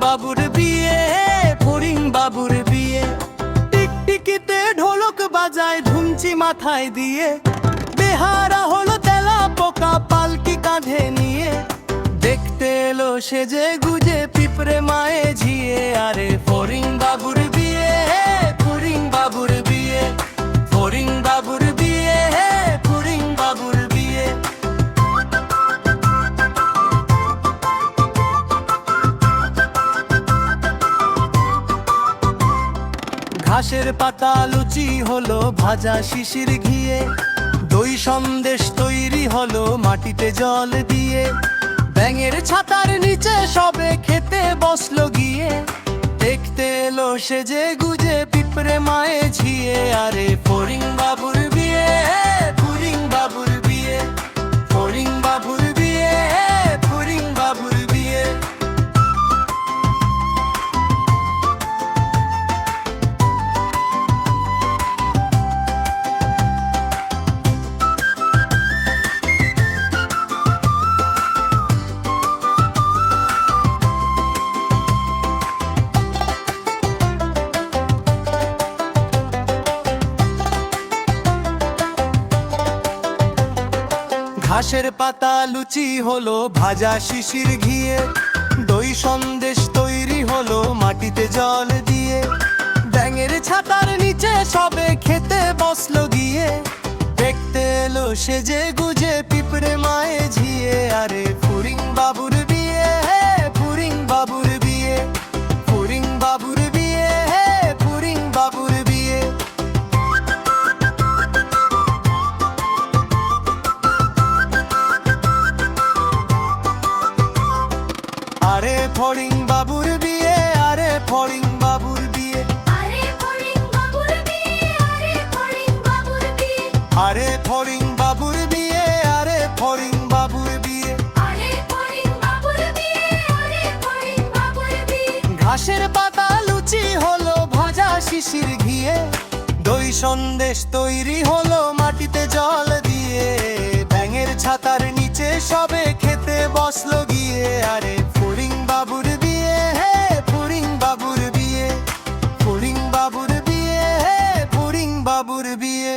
বাবুর বিয়ে, ফড়িং বাবুর বিয়ে। টিকটিকিতে ঢোলক বাজায় ধুমচি মাথায় দিয়ে, বেহারা হলো তেলা পোকা পালকি কাঁধে নিয়ে। দেখতে এলো সেজে গুজে পিঁপড়ে মায়ে ঝিয়ে, আরে ফড়িং বাবুর বিয়ে, ফড়িং বাবুর বিয়ে, ফড়িং বাবুর বিয়ে, ফড়িং বাবুর বিয়ে। ঘাসের পাতা লুচি হলো ভাজা শিশির ঘিয়ে, দই সন্দেশ তৈরি হলো মাটিতে জল দিয়ে। ব্যাঙের ছাতার নিচে সবে খেতে বসলো গিয়ে, দেখতে এলো সেজে গুজে পিঁপড়ে মায়ে ঝিয়ে, আরে ফড়িং বাবুর বিয়ে, ফড়িং বাবুর বিয়ে, ফড়িং বাবুর বিয়ে, ফড়িং বাবুর বিয়ে। ঘাসের পাতা লুচি হলো ভাজা শিশির ঘিয়ে, দই সন্দেশ তৈরি হলো মাটিতে জল দিয়ে। ব্যাঙের ছাতার নিচে সবে খেতে বসলো গিয়ে, দেখতে এলো সেজে গুজে পিঁপড়ে মায়ে ঝিয়ে, আরে ফড়িং বাবুর বিয়ে, ফড়িং বাবুর বিয়ে, ফড়িং বাবুর বিয়ে, ফড়িং বাবুর বিয়ে। আরে ফড়িং বাবুর বিয়ে, আরে ফড়িং বাবুর বিয়ে, আরে ফড়িং বাবুর বিয়ে, আরে ফড়িং বাবুর বিয়ে, আরে ফড়িং বাবুর বিয়ে, আরে ফড়িং বাবুর বিয়ে। আরে ফড়িং বাবুর বিয়ে, আরে ফড়িং বাবুর বিয়ে। ঘাসের পাতা লুচি হলো ভাজা শিশির ঘিয়ে, দই সন্দেশ তৈরি হলো মাটিতে জল দিয়ে। ব্যাঙের ছাতার নিচে সবে খেতে বসলো গিয়ে, আরে ফড়িং বাবুর বিয়ে, ফড়িং বাবুর বিয়ে, ফড়িং বাবুর বিয়ে, ফড়িং বাবুর বিয়ে।